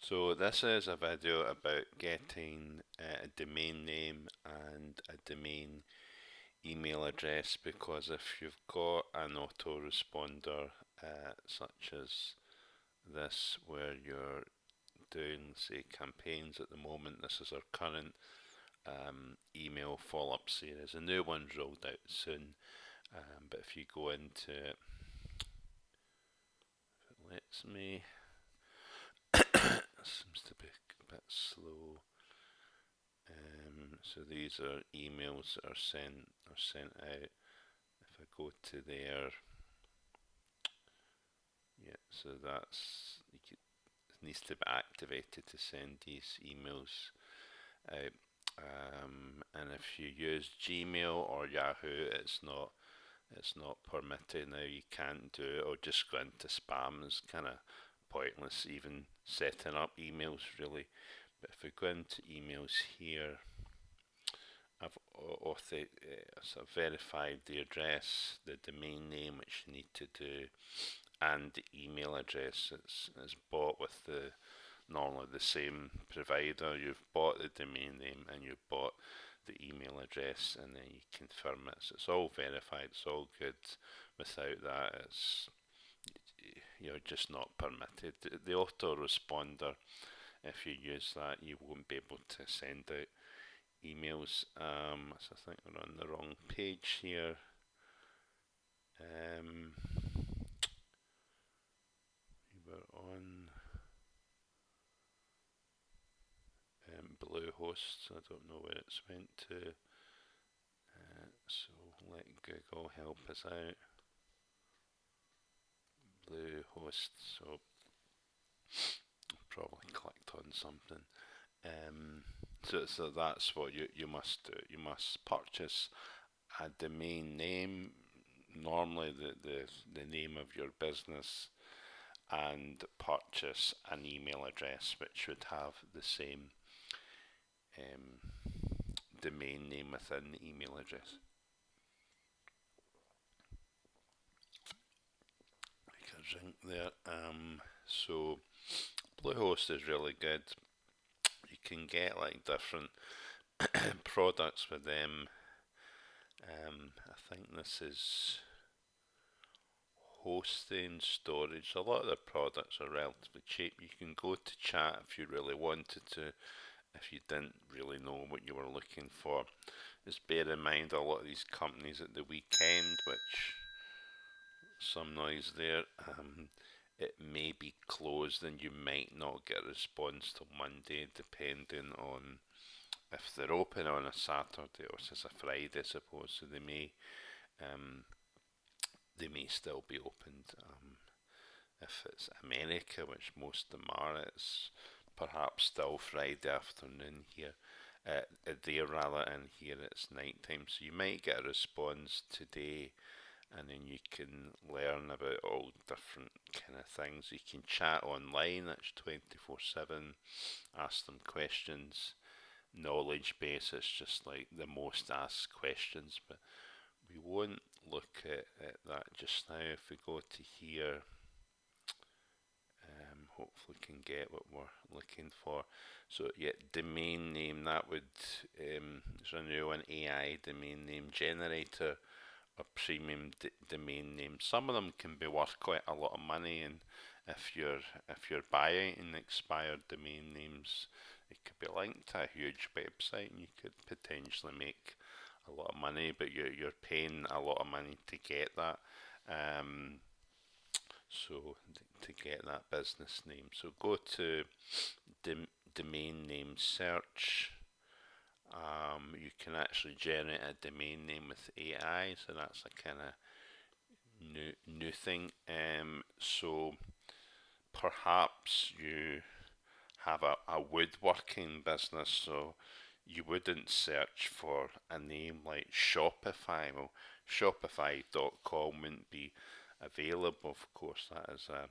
So this is a video about getting a domain name and a domain email address, because if you've got an autoresponder such as this, where you're doing, say, campaigns at the moment, this is our current email follow-up series. A new one's rolled out soon, but if you go into it, if it lets me, it seems to be a bit slow. So these are emails that are sent out. If I go to there, yeah, so it needs to be activated to send these emails out. And if you use Gmail or Yahoo, it's not permitted now. You can't do it, or just go into spam. It's kind of pointless even setting up emails, really. But if we go into emails here, I've sort of verified the address, the domain name, which you need to do, and the email address. It's bought with normally the same provider. You've bought the domain name and you've bought the email address, and then you confirm it. So it's all verified. It's all good. Without that, you're just not permitted. The autoresponder, if you use that, you won't be able to send out emails. So I think we're on the wrong page here. We were on Bluehost, so I don't know where it's went to. So let Google help us out. Bluehost, so probably clicked on something. So that's what you must do. You must purchase a domain name, normally the name of your business, and purchase an email address which would have the same domain name within the email address. Like a drink there. So Bluehost is really good. You can get like different products with them. I think this is hosting, storage. A lot of their products are relatively cheap. You can go to chat if you really wanted to, if you didn't really know what you were looking for. Just bear in mind, a lot of these companies at the weekend, which some noise there, it may be closed and you might not get a response till Monday, depending on if they're open on a Saturday or it's a Friday, I suppose. So they may still be opened. If it's America, which most of them are, it's perhaps still Friday afternoon here. There rather, and here it's night time. So you might get a response today, and then you can learn about all different kind of things. You can chat online, that's 24/7, ask them questions. Knowledge base, it's just like the most asked questions, but we won't look at that just now. If we go to here, hopefully can get what we're looking for. So yeah, domain name, that would, there's a new one, AI domain name generator, a premium domain name. Some of them can be worth quite a lot of money, and if you're buying expired domain names, it could be linked to a huge website and you could potentially make a lot of money, but you're paying a lot of money to get that. So to get that business name, so go to domain name search. You can actually generate a domain name with AI, so that's a kind of new thing. So perhaps you have a woodworking business, so you wouldn't search for a name like Shopify. Well, Shopify.com wouldn't be available, of course. That is a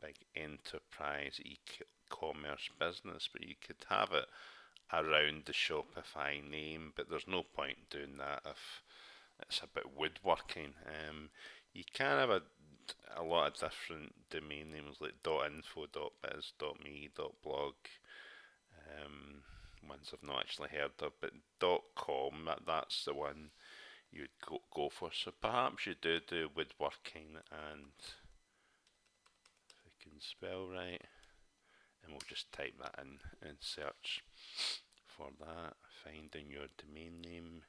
big enterprise e-commerce business, but you could have it around the Shopify name, but there's no point doing that if it's about woodworking. You can have a a lot of different domain names like .info, .biz, .me, .blog. Ones I've not actually heard of, but .com, that's the one you'd go for. So perhaps you do woodworking, and if I can spell right, and we'll just type that in search for that, finding your domain name,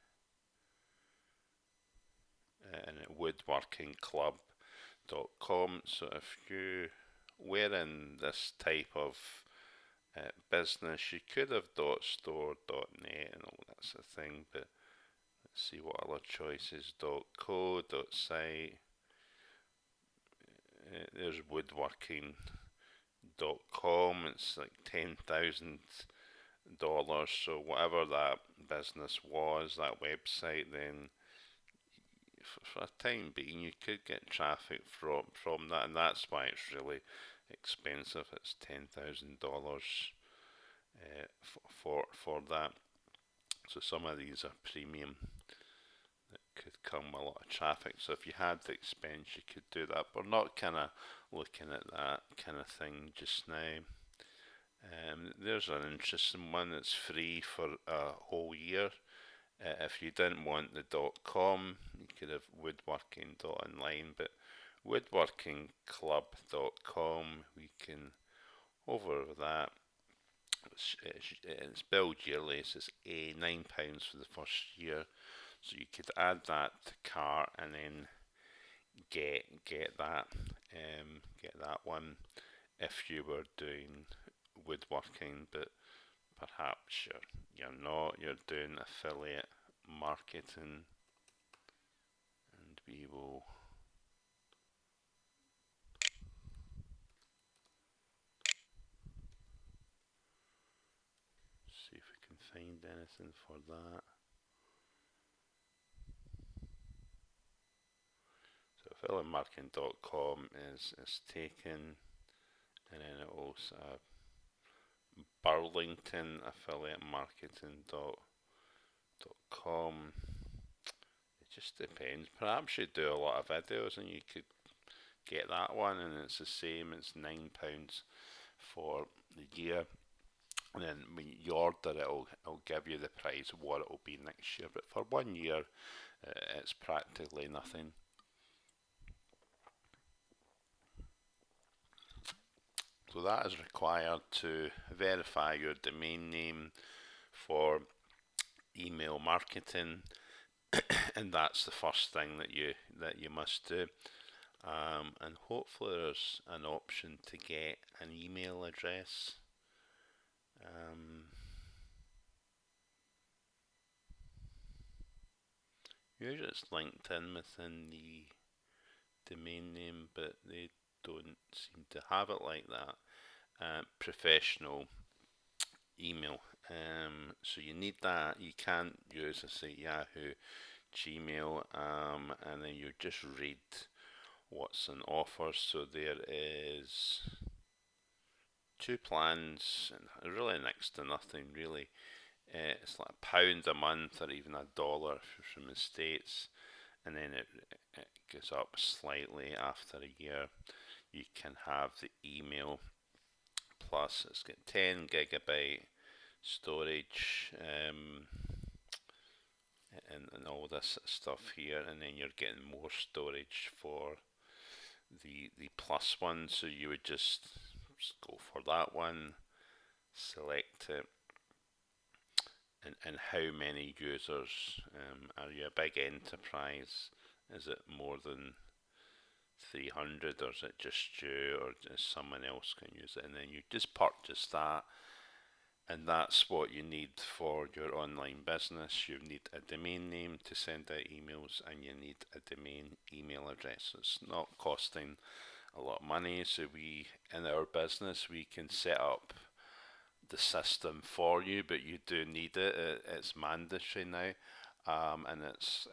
and at woodworkingclub.com. So if you were in this type of business, you could have .store, .net and all that sort of thing, but let's see what other choices. .co, .site, there's woodworking.com, it's like $10,000, so whatever that business was, that website, then for a time being you could get traffic from that, and that's why it's really expensive. It's $10,000 for that. So some of these are premium that could come with a lot of traffic. So if you had the expense, you could do that. But we're not kind of looking at that kind of thing just now. There's an interesting one that's free for a whole year. If you didn't want the .com, you could have woodworking.online, but woodworkingclub.com, we can over that. It's billed yearly, so it's £9 for the first year. So you could add that to cart and then get that one if you were doing woodworking, but perhaps you're not. You're doing affiliate marketing, and we will see if we can find anything for that. So affiliatemarketing.com is taken, and then it also Burlington affiliatemarketing.com. It just depends. Perhaps you do a lot of videos and you could get that one, and it's the same. It's £9 for the year, and then when you order it, it'll give you the price of what it will be next year. But for 1 year, it's practically nothing. So that is required to verify your domain name for email marketing, and that's the first thing that you must do. And hopefully there's an option to get an email address. Usually it's linked in within the domain name, but they don't seem to have it like that. Professional email. So you need that. You can't use, say, Yahoo, Gmail, and then you just read what's on offer. So there is 2 plans, and really next to nothing really. It's like £1 a month, or even $1 if you're from the States, and then it goes up slightly after a year. You can have the email plus. It's got 10 gigabyte storage, and all this stuff here, and then you're getting more storage for the plus one. So you would just go for that one, select it, and how many users. Are you a big enterprise? Is it more than 300, or is it just you, or is someone else can use it? And then you just purchase that, and that's what you need for your online business. You need a domain name to send out emails, and you need a domain email address. It's not costing a lot of money, so we, in our business, we can set up the system for you, but you do need it. It's mandatory now. And it's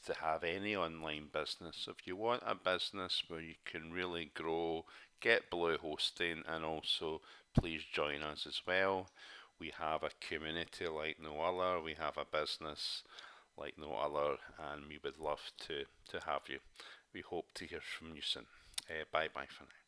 to have any online business. So if you want a business where you can really grow, get Blue hosting, and also please join us as well. We have a community like no other. We have a business like no other, and we would love to have you. We hope to hear from you soon. Bye bye for now.